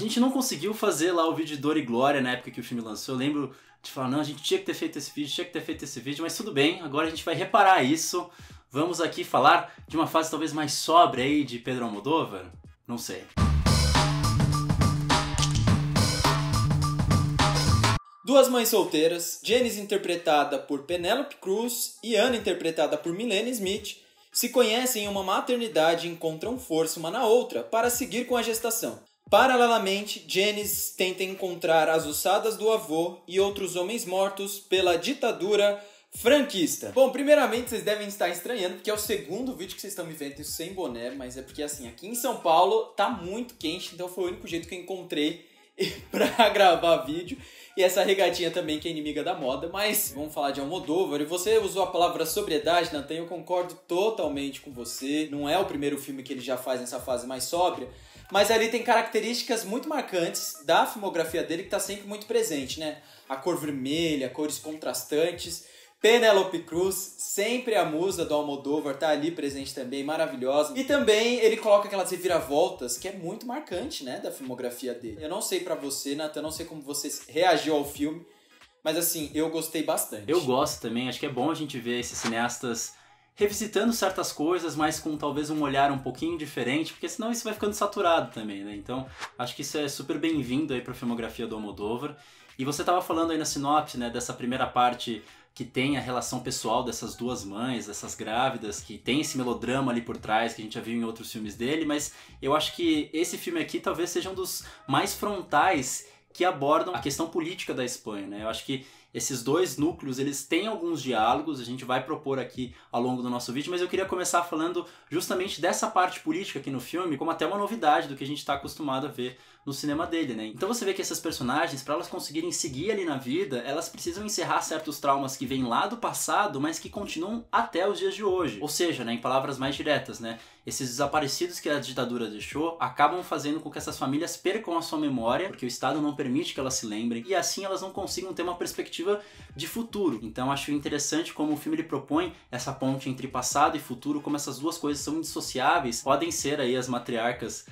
gente não conseguiu fazer lá o vídeo de Dor e Glória na época que o filme lançou. Eu lembro de falar, não, a gente tinha que ter feito esse vídeo, mas tudo bem, agora a gente vai reparar isso. Vamos aqui falar de uma fase talvez mais sóbria aí de Pedro Almodóvar? Não sei. Duas mães solteiras, Janice interpretada por Penélope Cruz e Anna interpretada por Milene Smith, se conhecem em uma maternidade e encontram força uma na outra para seguir com a gestação. Paralelamente, Janice tenta encontrar as ossadas do avô e outros homens mortos pela ditadura franquista. Bom, primeiramente vocês devem estar estranhando, porque é o segundo vídeo que vocês estão me vendo sem boné, mas é porque assim, aqui em São Paulo tá muito quente, então foi o único jeito que eu encontrei pra gravar vídeo. E essa regatinha também que é inimiga da moda, mas vamos falar de Almodóvar. E você usou a palavra sobriedade, Nathan, eu concordo totalmente com você. Não é o primeiro filme que ele já faz nessa fase mais sóbria, mas ali tem características muito marcantes da filmografia dele que tá sempre muito presente, né? A cor vermelha, cores contrastantes. Penélope Cruz, sempre a musa do Almodóvar, tá ali presente também, maravilhosa. E também ele coloca aquelas reviravoltas, que é muito marcante, né, da filmografia dele. Eu não sei pra você, Nathan, não sei como você reagiu ao filme, mas assim, eu gostei bastante. Eu gosto também, acho que é bom a gente ver esses cineastas revisitando certas coisas, mas com talvez um olhar um pouquinho diferente, porque senão isso vai ficando saturado também, né? Então, acho que isso é super bem-vindo aí pra filmografia do Almodóvar. E você tava falando aí na sinopse, né, dessa primeira parte que tem a relação pessoal dessas duas mães, dessas grávidas, que tem esse melodrama ali por trás, que a gente já viu em outros filmes dele, mas eu acho que esse filme aqui talvez seja um dos mais frontais que abordam a questão política da Espanha, né? Eu acho que esses dois núcleos, eles têm alguns diálogos, a gente vai propor aqui ao longo do nosso vídeo, mas eu queria começar falando justamente dessa parte política aqui no filme, como até uma novidade do que a gente está acostumado a ver no cinema dele, né? Então você vê que essas personagens, para elas conseguirem seguir ali na vida, elas precisam encerrar certos traumas que vêm lá do passado, mas que continuam até os dias de hoje. Ou seja, né, em palavras mais diretas, né, esses desaparecidos que a ditadura deixou acabam fazendo com que essas famílias percam a sua memória, porque o Estado não permite que elas se lembrem, e assim elas não consigam ter uma perspectiva de futuro. Então acho interessante como o filme ele propõe essa ponte entre passado e futuro, como essas duas coisas são indissociáveis. Podem ser aí as matriarcas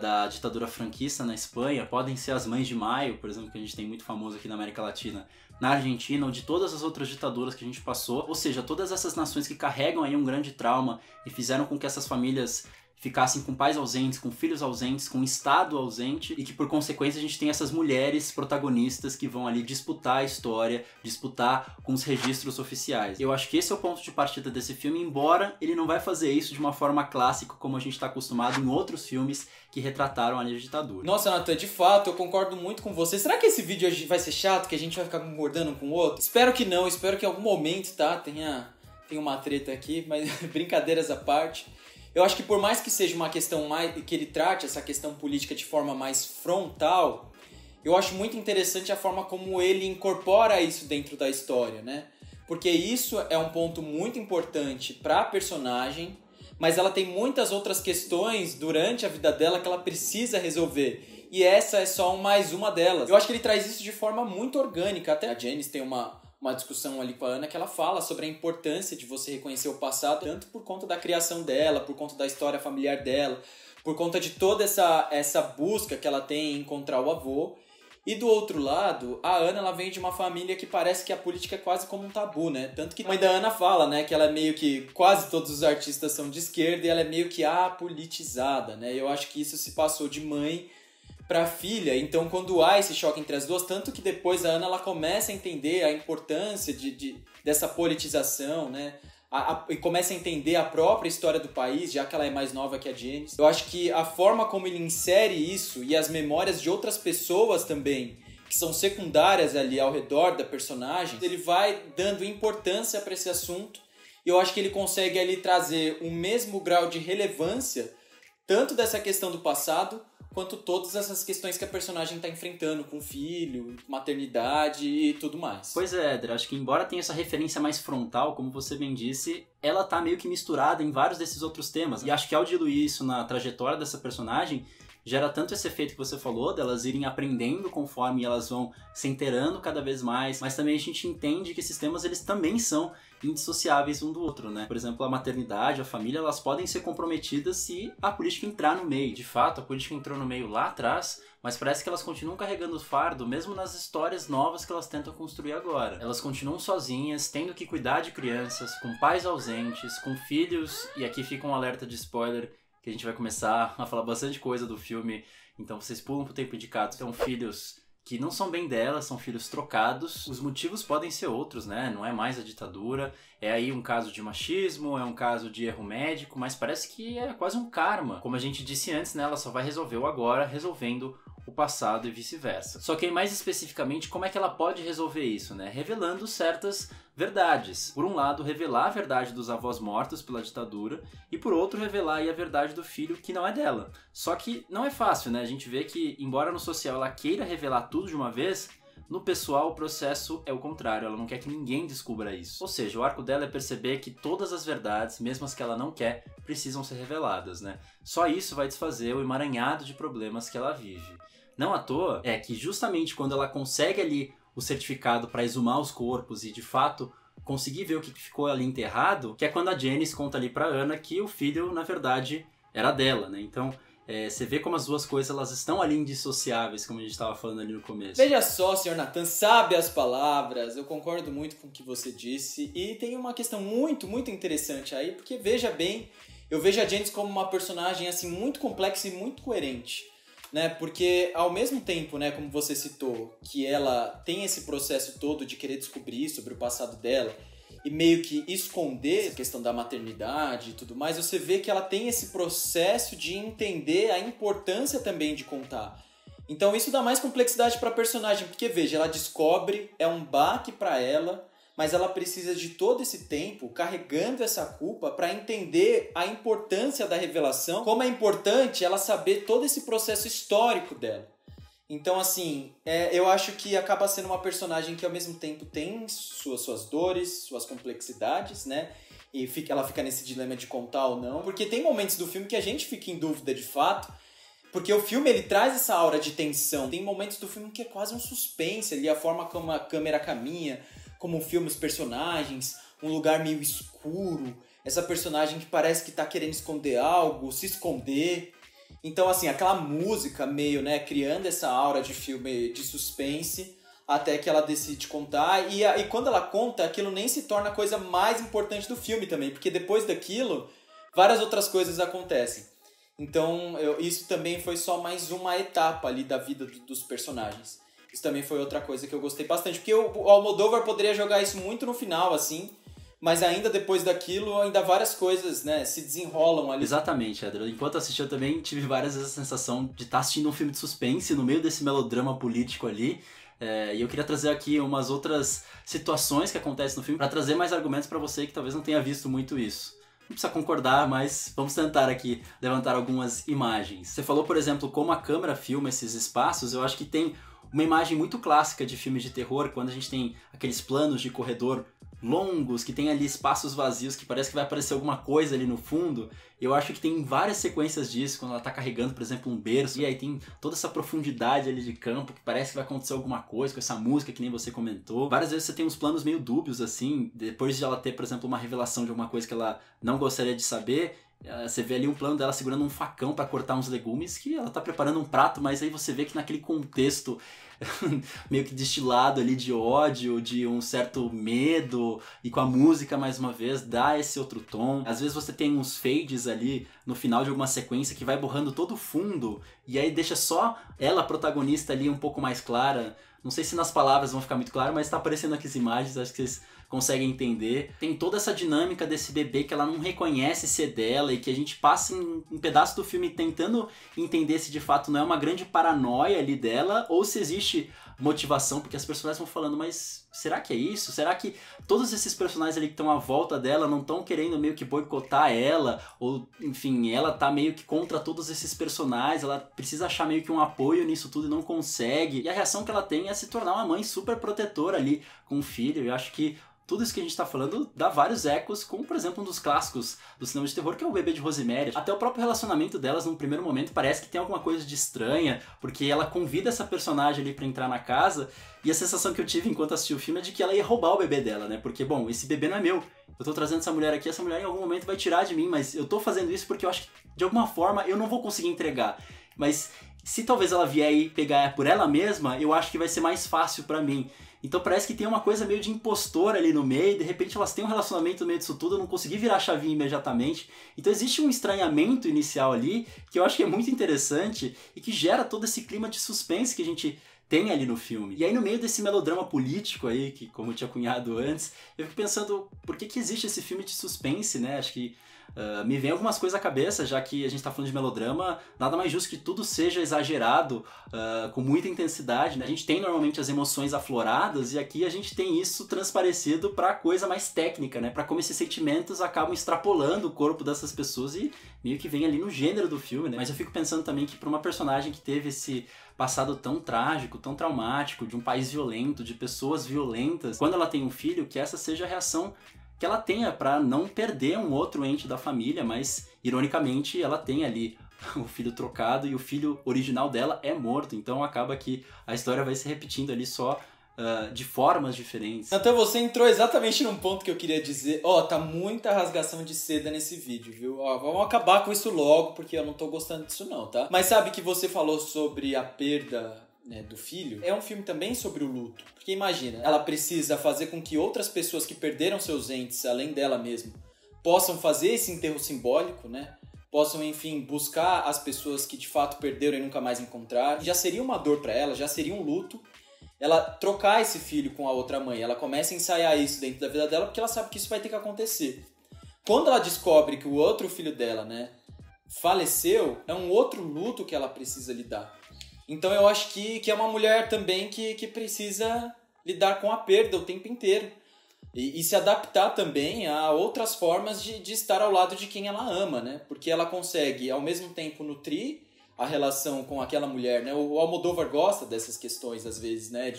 da ditadura franquista na Espanha, podem ser as Mães de Maio, por exemplo, que a gente tem muito famoso aqui na América Latina, na Argentina, ou de todas as outras ditaduras que a gente passou. Ou seja, todas essas nações que carregam aí um grande trauma e fizeram com que essas famílias ficassem com pais ausentes, com filhos ausentes, com um Estado ausente, e que por consequência a gente tem essas mulheres protagonistas que vão ali disputar a história, disputar com os registros oficiais. Eu acho que esse é o ponto de partida desse filme, embora ele não vai fazer isso de uma forma clássica como a gente está acostumado em outros filmes que retrataram ali a ditadura. Nossa, Nathan, de fato, eu concordo muito com você. Será que esse vídeo hoje vai ser chato, que a gente vai ficar concordando um com o outro? Espero que não, espero que em algum momento, tá, tenha uma treta aqui, mas brincadeiras à parte. Eu acho que por mais que seja uma questão mais, que ele trate essa questão política de forma mais frontal, eu acho muito interessante a forma como ele incorpora isso dentro da história, né? Porque isso é um ponto muito importante para a personagem, mas ela tem muitas outras questões durante a vida dela que ela precisa resolver. E essa é só mais uma delas. Eu acho que ele traz isso de forma muito orgânica. Até a Janice tem uma discussão ali com a Ana que ela fala sobre a importância de você reconhecer o passado, tanto por conta da criação dela, por conta da história familiar dela, por conta de toda essa busca que ela tem em encontrar o avô. E do outro lado, a Ana ela vem de uma família que parece que a política é quase como um tabu, né? Tanto que a mãe da Ana fala, né, que ela é meio que, quase todos os artistas são de esquerda e ela é meio que apolitizada, né? Eu acho que isso se passou de mãe para filha, então quando há esse choque entre as duas, tanto que depois a Ana ela começa a entender a importância dessa politização, né? E começa a entender a própria história do país, já que ela é mais nova que a Janice. Eu acho que a forma como ele insere isso e as memórias de outras pessoas também, que são secundárias ali ao redor da personagem, ele vai dando importância para esse assunto. E eu acho que ele consegue ali trazer o mesmo grau de relevância, tanto dessa questão do passado, quanto todas essas questões que a personagem está enfrentando com filho, maternidade e tudo mais. Pois é, Éder, acho que embora tenha essa referência mais frontal, como você bem disse, ela tá meio que misturada em vários desses outros temas. E acho que ao diluir isso na trajetória dessa personagem, gera tanto esse efeito que você falou, delas irem aprendendo conforme elas vão se inteirando cada vez mais, mas também a gente entende que esses temas eles também são indissociáveis um do outro, né? Por exemplo, a maternidade, a família, elas podem ser comprometidas se a política entrar no meio. De fato, a política entrou no meio lá atrás, mas parece que elas continuam carregando o fardo, mesmo nas histórias novas que elas tentam construir agora. Elas continuam sozinhas, tendo que cuidar de crianças, com pais ausentes, com filhos, e aqui fica um alerta de spoiler, que a gente vai começar a falar bastante coisa do filme, então vocês pulam pro tempo indicado. São filhos que não são bem delas, são filhos trocados. Os motivos podem ser outros, né? Não é mais a ditadura, é aí um caso de machismo, é um caso de erro médico, mas parece que é quase um karma. Como a gente disse antes, né? Ela só vai resolver o agora, resolvendo o passado e vice-versa. Só que aí, mais especificamente, como é que ela pode resolver isso, né? Revelando certas verdades. Por um lado, revelar a verdade dos avós mortos pela ditadura, e por outro, revelar aí a verdade do filho que não é dela. Só que não é fácil, né? A gente vê que, embora no social ela queira revelar tudo de uma vez, no pessoal o processo é o contrário, ela não quer que ninguém descubra isso. Ou seja, o arco dela é perceber que todas as verdades, mesmo as que ela não quer, precisam ser reveladas, né? Só isso vai desfazer o emaranhado de problemas que ela vive. Não à toa é que justamente quando ela consegue ali o certificado para exumar os corpos e de fato conseguir ver o que ficou ali enterrado, que é quando a Janice conta ali para Ana que o filho na verdade era dela, né? Então você vê como as duas coisas elas estão ali indissociáveis, como a gente estava falando ali no começo. Veja só, Sr. Nathan, sabe as palavras, eu concordo muito com o que você disse, e tem uma questão muito, muito interessante aí, porque veja bem, eu vejo a Janice como uma personagem assim muito complexa e muito coerente, né? Porque ao mesmo tempo, né, como você citou, que ela tem esse processo todo de querer descobrir sobre o passado dela e meio que esconder a questão da maternidade e tudo mais, você vê que ela tem esse processo de entender a importância também de contar. Então isso dá mais complexidade para a personagem, porque veja, ela descobre, é um baque para ela, mas ela precisa de todo esse tempo carregando essa culpa para entender a importância da revelação, como é importante ela saber todo esse processo histórico dela. Então, assim, eu acho que acaba sendo uma personagem que ao mesmo tempo tem suas dores, suas complexidades, né? E ela fica nesse dilema de contar ou não, porque tem momentos do filme que a gente fica em dúvida de fato, porque o filme ele traz essa aura de tensão. Tem momentos do filme que é quase um suspense ali, a forma como a câmera caminha, como filma os personagens, um lugar meio escuro, essa personagem que parece que tá querendo esconder algo, se esconder. Então, assim, aquela música meio, né, criando essa aura de filme de suspense, até que ela decide contar. E quando ela conta, aquilo nem se torna a coisa mais importante do filme também, porque depois daquilo, várias outras coisas acontecem. Então, isso também foi só mais uma etapa ali da vida dos personagens. Isso também foi outra coisa que eu gostei bastante, porque o Almodóvar poderia jogar isso muito no final, assim, mas ainda depois daquilo, ainda várias coisas, né, se desenrolam ali. Exatamente, Adriano. Enquanto assisti, eu também tive várias vezes a sensação de estar assistindo um filme de suspense no meio desse melodrama político ali. E eu queria trazer aqui umas outras situações que acontecem no filme para trazer mais argumentos para você que talvez não tenha visto muito isso. Não precisa concordar, mas vamos tentar aqui levantar algumas imagens. Você falou, por exemplo, como a câmera filma esses espaços. Eu acho que tem uma imagem muito clássica de filmes de terror, quando a gente tem aqueles planos de corredor longos, que tem ali espaços vazios, que parece que vai aparecer alguma coisa ali no fundo. Eu acho que tem várias sequências disso, quando ela tá carregando, por exemplo, um berço, e aí tem toda essa profundidade ali de campo, que parece que vai acontecer alguma coisa com essa música, que nem você comentou. Várias vezes você tem uns planos meio dúbios, assim, depois de ela ter, por exemplo, uma revelação de alguma coisa que ela não gostaria de saber, você vê ali um plano dela segurando um facão para cortar uns legumes, que ela tá preparando um prato, mas aí você vê que naquele contexto meio que destilado ali de ódio, de um certo medo, e com a música mais uma vez dá esse outro tom. Às vezes você tem uns fades ali no final de alguma sequência que vai borrando todo o fundo e aí deixa só ela, a protagonista, ali um pouco mais clara. Não sei se nas palavras vão ficar muito claro, mas tá aparecendo aqui as imagens, acho que vocês conseguem entender. Tem toda essa dinâmica desse bebê que ela não reconhece ser dela e que a gente passa um pedaço do filme tentando entender se de fato não é uma grande paranoia ali dela ou se existe motivação, porque as personagens vão falando, mas será que é isso? Será que todos esses personagens ali que estão à volta dela não estão querendo meio que boicotar ela? Ou, enfim, ela tá meio que contra todos esses personagens, ela precisa achar meio que um apoio nisso tudo e não consegue. E a reação que ela tem é se tornar uma mãe super protetora ali com o filho. Eu acho que tudo isso que a gente tá falando dá vários ecos com, por exemplo, um dos clássicos do cinema de terror, que é o Bebê de Rosemary. Até o próprio relacionamento delas, num primeiro momento, parece que tem alguma coisa de estranha, porque ela convida essa personagem ali pra entrar na casa, e a sensação que eu tive enquanto assisti o filme é de que ela ia roubar o bebê dela, né? Porque, bom, esse bebê não é meu. Eu tô trazendo essa mulher aqui, essa mulher em algum momento vai tirar de mim, mas eu tô fazendo isso porque eu acho que, de alguma forma, eu não vou conseguir entregar. Mas se talvez ela vier e pegar por ela mesma, eu acho que vai ser mais fácil pra mim. Então parece que tem uma coisa meio de impostor ali no meio, e de repente elas têm um relacionamento no meio disso tudo, eu não consegui virar a chavinha imediatamente. Então existe um estranhamento inicial ali, que eu acho que é muito interessante, e que gera todo esse clima de suspense que a gente tem ali no filme. E aí no meio desse melodrama político aí, que como eu tinha cunhado antes, eu fico pensando, por que existe esse filme de suspense, né? Acho que me vem algumas coisas à cabeça, já que a gente tá falando de melodrama, nada mais justo que tudo seja exagerado, com muita intensidade, né? A gente tem normalmente as emoções afloradas, e aqui a gente tem isso transparecido pra coisa mais técnica, né? Pra como esses sentimentos acabam extrapolando o corpo dessas pessoas e meio que vem ali no gênero do filme, né? Mas eu fico pensando também que pra uma personagem que teve esse passado tão trágico, tão traumático, de um país violento, de pessoas violentas, quando ela tem um filho, que essa seja a reação que ela tenha para não perder um outro ente da família, mas ironicamente ela tem ali o filho trocado e o filho original dela é morto, então acaba que a história vai se repetindo ali só de formas diferentes. Então você entrou exatamente num ponto que eu queria dizer. Tá muita rasgação de seda nesse vídeo, viu? Vamos acabar com isso logo, porque eu não tô gostando disso não, tá? Mas sabe que você falou sobre a perda, né, do filho? É um filme também sobre o luto. Porque imagina, ela precisa fazer com que outras pessoas que perderam seus entes, além dela mesma, possam fazer esse enterro simbólico, né? Possam, enfim, buscar as pessoas que de fato perderam e nunca mais encontraram. Já seria uma dor pra ela, já seria um luto. Ela trocar esse filho com a outra mãe, ela começa a ensaiar isso dentro da vida dela porque ela sabe que isso vai ter que acontecer. Quando ela descobre que o outro filho dela, né, faleceu, é um outro luto que ela precisa lidar. Então eu acho que é uma mulher também que precisa lidar com a perda o tempo inteiro. E se adaptar também a outras formas de estar ao lado de quem ela ama, né? Porque ela consegue, ao mesmo tempo, nutrir a relação com aquela mulher, né? O Almodóvar gosta dessas questões, às vezes, né?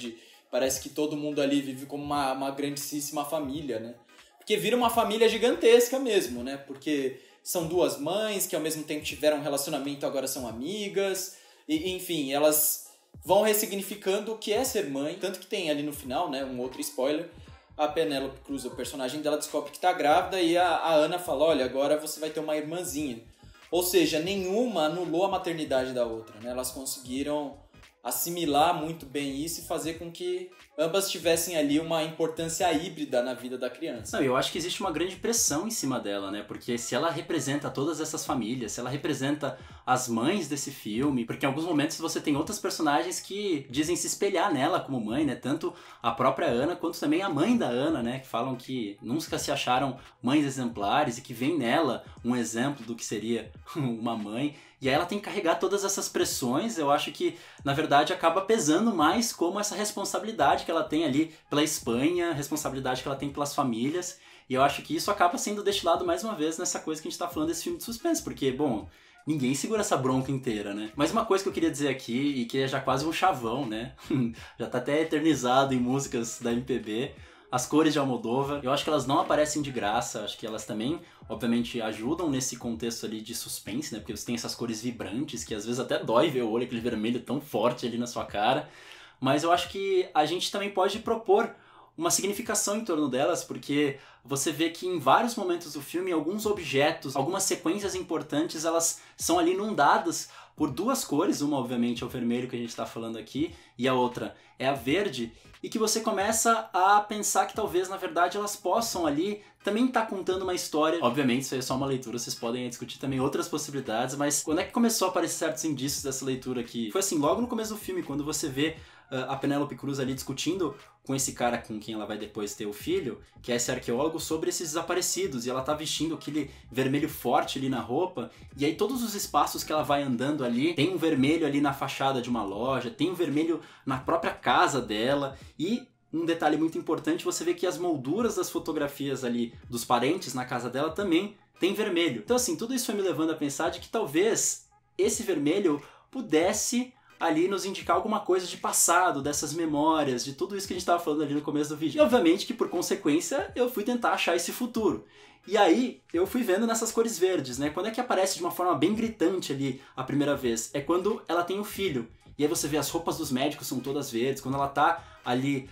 Parece que todo mundo ali vive como uma grandíssima família, né? Porque vira uma família gigantesca mesmo, né? Porque são duas mães que ao mesmo tempo tiveram um relacionamento, agora são amigas. E, enfim, elas vão ressignificando o que é ser mãe. Tanto que tem ali no final, né? Um outro spoiler. A Penélope Cruz, o personagem dela, descobre que tá grávida e a Ana fala, olha, agora você vai ter uma irmãzinha. Ou seja, nenhuma anulou a maternidade da outra, né? Elas conseguiram assimilar muito bem isso e fazer com que ambas tivessem ali uma importância híbrida na vida da criança. Não, eu acho que existe uma grande pressão em cima dela, né? Porque se ela representa todas essas famílias, se ela representa as mães desse filme, porque em alguns momentos você tem outras personagens que dizem se espelhar nela como mãe, né? Tanto a própria Ana quanto também a mãe da Ana, né? Que falam que nunca se acharam mães exemplares e que vem nela um exemplo do que seria uma mãe. E aí ela tem que carregar todas essas pressões, eu acho que, na verdade, acaba pesando mais como essa responsabilidade que ela tem ali pela Espanha, responsabilidade que ela tem pelas famílias, e eu acho que isso acaba sendo destilado mais uma vez nessa coisa que a gente tá falando desse filme de suspense, porque, bom, ninguém segura essa bronca inteira, né? Mas uma coisa que eu queria dizer aqui, e que é já quase um chavão, né? Já tá até eternizado em músicas da MPB, as cores de Almodóvar, eu acho que elas não aparecem de graça, acho que elas também, obviamente, ajudam nesse contexto ali de suspense, né? Porque você tem essas cores vibrantes, que às vezes até dói ver o olho, aquele vermelho tão forte ali na sua cara. Mas eu acho que a gente também pode propor uma significação em torno delas, porque você vê que em vários momentos do filme, alguns objetos, algumas sequências importantes, elas são ali inundadas por duas cores, uma obviamente é o vermelho que a gente está falando aqui, e a outra é a verde, e que você começa a pensar que talvez, na verdade, elas possam ali também estar contando uma história. Obviamente, isso aí é só uma leitura, vocês podem discutir também outras possibilidades, mas quando é que começou a aparecer certos indícios dessa leitura aqui? Foi assim, logo no começo do filme, quando você vê a Penélope Cruz ali discutindo com esse cara com quem ela vai depois ter o filho, que é esse arqueólogo, sobre esses desaparecidos, e ela tá vestindo aquele vermelho forte ali na roupa, e aí todos os espaços que ela vai andando ali, tem um vermelho ali na fachada de uma loja, tem um vermelho na própria casa dela, e um detalhe muito importante, você vê que as molduras das fotografias ali dos parentes na casa dela também tem vermelho. Então assim, tudo isso foi me levando a pensar de que talvez esse vermelho pudesse ali nos indicar alguma coisa de passado, dessas memórias, de tudo isso que a gente estava falando ali no começo do vídeo. E obviamente que por consequência eu fui tentar achar esse futuro. E aí eu fui vendo nessas cores verdes, né? Quando é que aparece de uma forma bem gritante ali a primeira vez? É quando ela tem o filho. E aí você vê as roupas dos médicos são todas verdes. Quando ela tá ali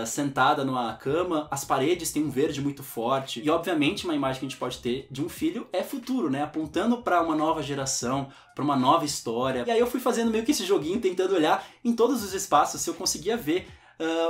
sentada numa cama, as paredes têm um verde muito forte. E obviamente uma imagem que a gente pode ter de um filho é futuro, né? Apontando para uma nova geração, para uma nova história. E aí eu fui fazendo meio que esse joguinho, tentando olhar em todos os espaços se eu conseguia ver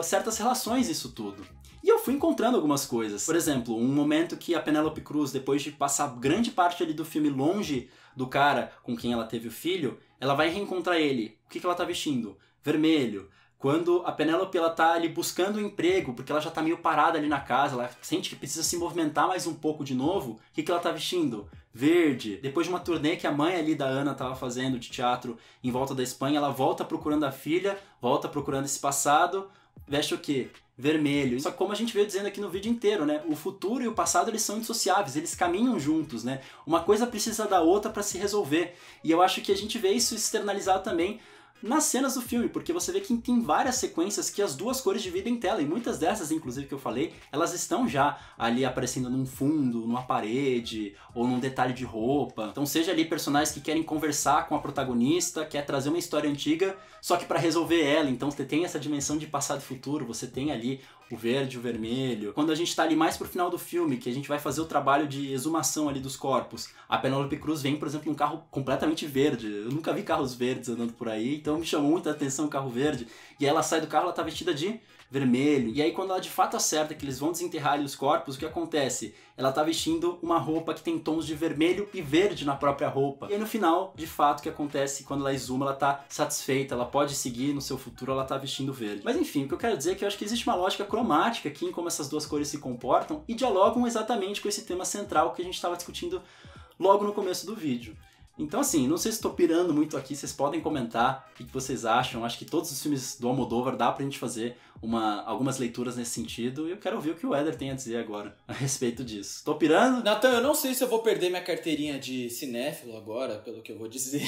certas relações nisso tudo. E eu fui encontrando algumas coisas. Por exemplo, um momento que a Penélope Cruz, depois de passar grande parte ali do filme longe do cara com quem ela teve o filho, ela vai reencontrar ele. O que ela tá vestindo? Vermelho. Quando a Penélope ela tá ali buscando um emprego, porque ela já tá meio parada ali na casa, ela sente que precisa se movimentar mais um pouco de novo, o que ela tá vestindo? Verde. Depois de uma turnê que a mãe ali da Ana tava fazendo de teatro em volta da Espanha, ela volta procurando a filha, volta procurando esse passado, veste o quê? Vermelho. Só que como a gente veio dizendo aqui no vídeo inteiro, né? O futuro e o passado eles são indissociáveis, eles caminham juntos, né? Uma coisa precisa da outra para se resolver. E eu acho que a gente vê isso externalizado também nas cenas do filme, porque você vê que tem várias sequências que as duas cores dividem tela, e muitas dessas, inclusive, que eu falei, elas estão já ali aparecendo num fundo, numa parede, ou num detalhe de roupa. Então seja ali personagens que querem conversar com a protagonista, quer trazer uma história antiga, só que para resolver ela, então você tem essa dimensão de passado e futuro, você tem ali o verde, o vermelho. Quando a gente tá ali mais pro final do filme, que a gente vai fazer o trabalho de exumação ali dos corpos, a Penélope Cruz vem, por exemplo, num carro completamente verde. Eu nunca vi carros verdes andando por aí, então me chamou muita atenção o carro verde. E aí ela sai do carro, ela tá vestida de vermelho. E aí quando ela de fato acerta que eles vão desenterrar ali os corpos, o que acontece? Ela tá vestindo uma roupa que tem tons de vermelho e verde na própria roupa. E aí no final, de fato, o que acontece quando ela exuma, ela tá satisfeita, ela pode seguir no seu futuro, ela tá vestindo verde. Mas enfim, o que eu quero dizer é que eu acho que existe uma lógica cromática aqui em como essas duas cores se comportam e dialogam exatamente com esse tema central que a gente estava discutindo logo no começo do vídeo. Então assim, não sei se estou pirando muito aqui, vocês podem comentar o que vocês acham. Acho que todos os filmes do Almodóvar dá pra gente fazer algumas leituras nesse sentido, e eu quero ouvir o que o Éder tem a dizer agora a respeito disso. Tô pirando? Natan, eu não sei se eu vou perder minha carteirinha de cinéfilo agora, pelo que eu vou dizer.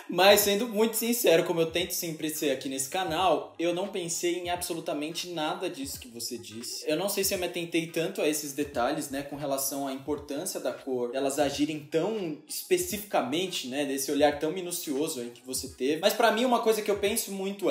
Mas sendo muito sincero, como eu tento sempre ser aqui nesse canal, eu não pensei em absolutamente nada disso que você disse. Eu não sei se eu me atentei tanto a esses detalhes, né, com relação à importância da cor, elas agirem tão especificamente, né, desse olhar tão minucioso aí que você teve. Mas pra mim uma coisa que eu penso muito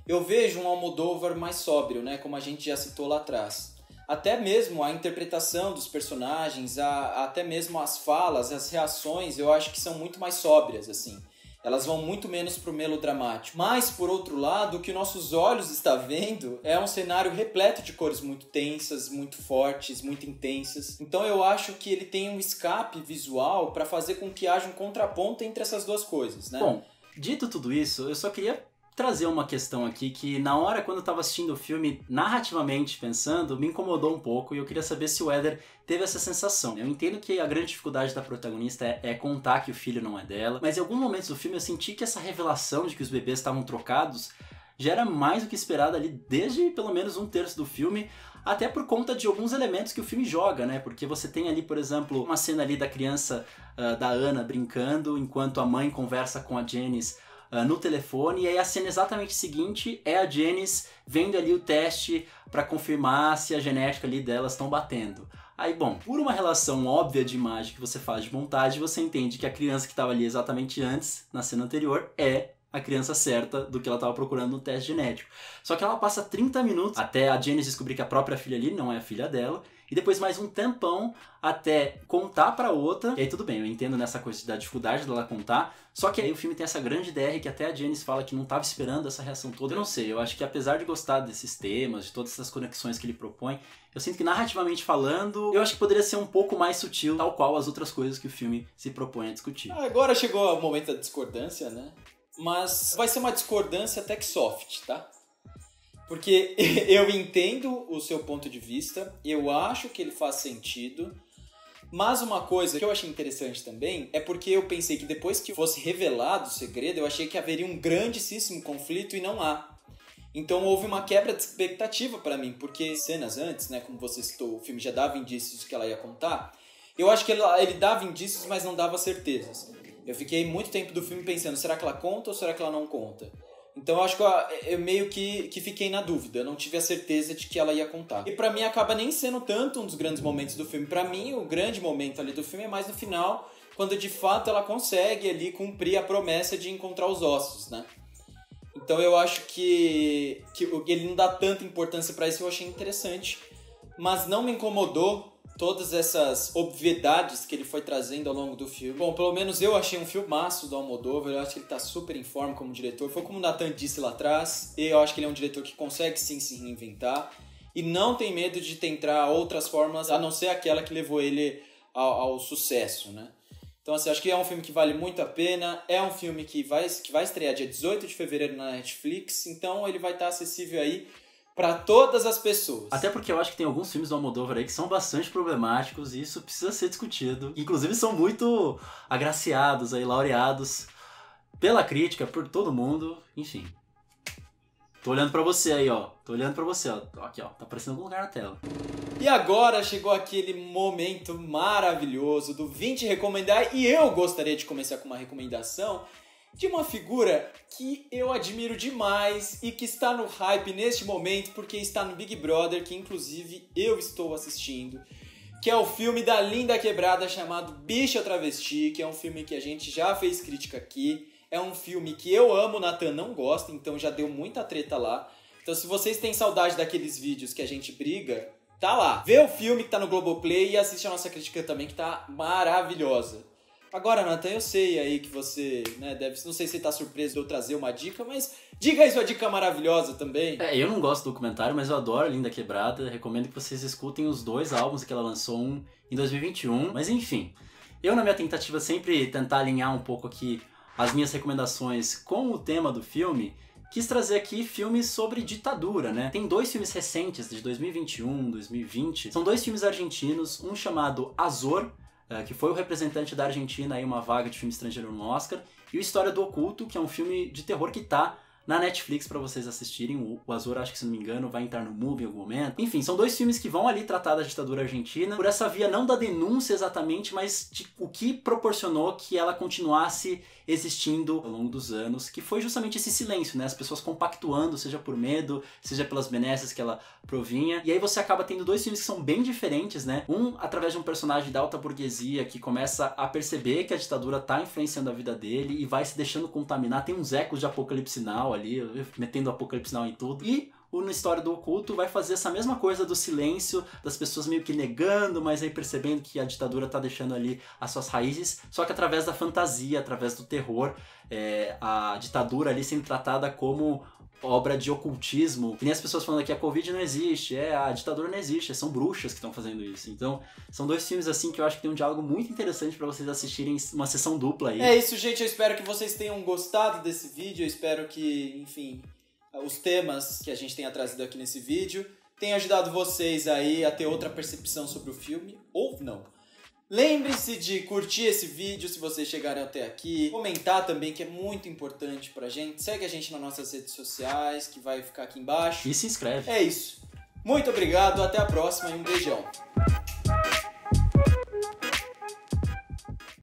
eu vejo um Almodóvar mais sóbrio, né, como a gente já citou lá atrás. Até mesmo a interpretação dos personagens, até mesmo as falas, as reações, eu acho que são muito mais sóbrias, assim. Elas vão muito menos pro melodramático. Mas, por outro lado, o que nossos olhos estão vendo é um cenário repleto de cores muito tensas, muito fortes, muito intensas. Então eu acho que ele tem um escape visual para fazer com que haja um contraponto entre essas duas coisas, né? Bom, dito tudo isso, eu só queria trazer uma questão aqui que na hora quando eu tava assistindo o filme, narrativamente pensando, me incomodou um pouco e eu queria saber se o Éder teve essa sensação. Eu entendo que a grande dificuldade da protagonista é contar que o filho não é dela, mas em alguns momentos do filme eu senti que essa revelação de que os bebês estavam trocados já era mais do que esperado ali desde pelo menos um terço do filme, até por conta de alguns elementos que o filme joga, né? Porque você tem ali, por exemplo, uma cena ali da criança da Ana brincando enquanto a mãe conversa com a Janice no telefone, e aí a cena exatamente seguinte é a Janice vendo ali o teste para confirmar se a genética ali delas estão batendo. Aí, bom, por uma relação óbvia de imagem que você faz de montagem, você entende que a criança que estava ali exatamente antes, na cena anterior, é a criança certa do que ela estava procurando no teste genético. Só que ela passa 30 minutos até a Janice descobrir que a própria filha ali não é a filha dela, e depois mais um tempão até contar pra outra. E aí tudo bem, eu entendo nessa coisa da dificuldade dela contar, só que aí o filme tem essa grande DR que até a Janice fala que não estava esperando essa reação toda. Eu não sei, eu acho que apesar de gostar desses temas, de todas essas conexões que ele propõe, eu sinto que narrativamente falando, eu acho que poderia ser um pouco mais sutil, tal qual as outras coisas que o filme se propõe a discutir. Agora chegou o momento da discordância, né? Mas vai ser uma discordância até que soft, tá? Porque eu entendo o seu ponto de vista, eu acho que ele faz sentido, mas uma coisa que eu achei interessante também é porque eu pensei que depois que fosse revelado o segredo, eu achei que haveria um grandíssimo conflito e não há. Então houve uma quebra de expectativa pra mim, porque cenas antes, né, como você citou, o filme já dava indícios que ela ia contar, eu acho que ele dava indícios, mas não dava certezas. Eu fiquei muito tempo do filme pensando, será que ela conta ou será que ela não conta? Então eu acho que eu meio que fiquei na dúvida, eu não tive a certeza de que ela ia contar. E pra mim acaba nem sendo tanto um dos grandes momentos do filme. Pra mim, o grande momento ali do filme é mais no final, quando de fato ela consegue ali cumprir a promessa de encontrar os ossos, né? Então eu acho que ele não dá tanta importância pra isso, eu achei interessante. Mas não me incomodou todas essas obviedades que ele foi trazendo ao longo do filme. Bom, pelo menos eu achei um filmaço do Almodóvar, eu acho que ele tá super em forma como diretor. Foi como o Nathan disse lá atrás, e eu acho que ele é um diretor que consegue sim se reinventar e não tem medo de tentar outras fórmulas, a não ser aquela que levou ele ao sucesso, né? Então, assim, acho que é um filme que vale muito a pena, é um filme que vai estrear dia 18 de fevereiro na Netflix, então ele vai estar acessível aí pra todas as pessoas. Até porque eu acho que tem alguns filmes do Almodóvar aí que são bastante problemáticos e isso precisa ser discutido. Inclusive são muito agraciados aí, laureados pela crítica, por todo mundo, enfim. Tô olhando pra você aí, ó. Tô olhando pra você, ó. Aqui, ó. Tá aparecendo em algum lugar na tela. E agora chegou aquele momento maravilhoso do 20 recomendar e eu gostaria de começar com uma recomendação de uma figura que eu admiro demais e que está no hype neste momento porque está no Big Brother, que inclusive eu estou assistindo, que é o filme da Linda Quebrada chamado Bicha Travesti, que é um filme que a gente já fez crítica aqui, é um filme que eu amo, o Nathan não gosta, então já deu muita treta lá. Então se vocês têm saudade daqueles vídeos que a gente briga, tá lá. Vê o filme que tá no Globoplay e assiste a nossa crítica também, que tá maravilhosa. Agora, Nathan, eu sei aí que você, né, não sei se você tá surpreso de eu trazer uma dica, mas diga aí sua dica maravilhosa também. Eu não gosto do documentário, mas eu adoro a Linda Quebrada. Recomendo que vocês escutem os 2 álbuns que ela lançou, um em 2021. Mas enfim, eu na minha tentativa sempre tentar alinhar um pouco aqui as minhas recomendações com o tema do filme, quis trazer aqui filmes sobre ditadura, né? Tem 2 filmes recentes, de 2021, 2020. São 2 filmes argentinos, um chamado Azor, que foi o representante da Argentina em uma vaga de filme estrangeiro no Oscar, e o História do Oculto, que é um filme de terror que tá na Netflix pra vocês assistirem. O Azor, acho que se não me engano, vai entrar no Movie em algum momento. Enfim, são 2 filmes que vão ali tratar da ditadura argentina, por essa via não da denúncia exatamente, mas de o que proporcionou que ela continuasse existindo ao longo dos anos, que foi justamente esse silêncio, né? As pessoas compactuando, seja por medo, seja pelas benesses que ela provinha. E aí você acaba tendo 2 filmes que são bem diferentes, né? Um através de um personagem da alta burguesia que começa a perceber que a ditadura tá influenciando a vida dele e vai se deixando contaminar. Tem uns ecos de Apocalipse Now ali, metendo Apocalipse Now em tudo. E o História do Oculto vai fazer essa mesma coisa do silêncio, das pessoas meio que negando, mas aí percebendo que a ditadura tá deixando ali as suas raízes, só que através da fantasia, através do terror, a ditadura ali sendo tratada como obra de ocultismo, que nem as pessoas falando que a Covid não existe, a ditadura não existe, são bruxas que estão fazendo isso. Então, são 2 filmes assim que eu acho que tem um diálogo muito interessante pra vocês assistirem, uma sessão dupla aí. É isso, gente, eu espero que vocês tenham gostado desse vídeo, eu espero que, enfim, os temas que a gente tenha trazido aqui nesse vídeo tenham ajudado vocês aí a ter outra percepção sobre o filme, ou não. Lembre-se de curtir esse vídeo se vocês chegarem até aqui, comentar também, que é muito importante pra gente. Segue a gente nas nossas redes sociais, que vai ficar aqui embaixo. E se inscreve. É isso. Muito obrigado, até a próxima e um beijão.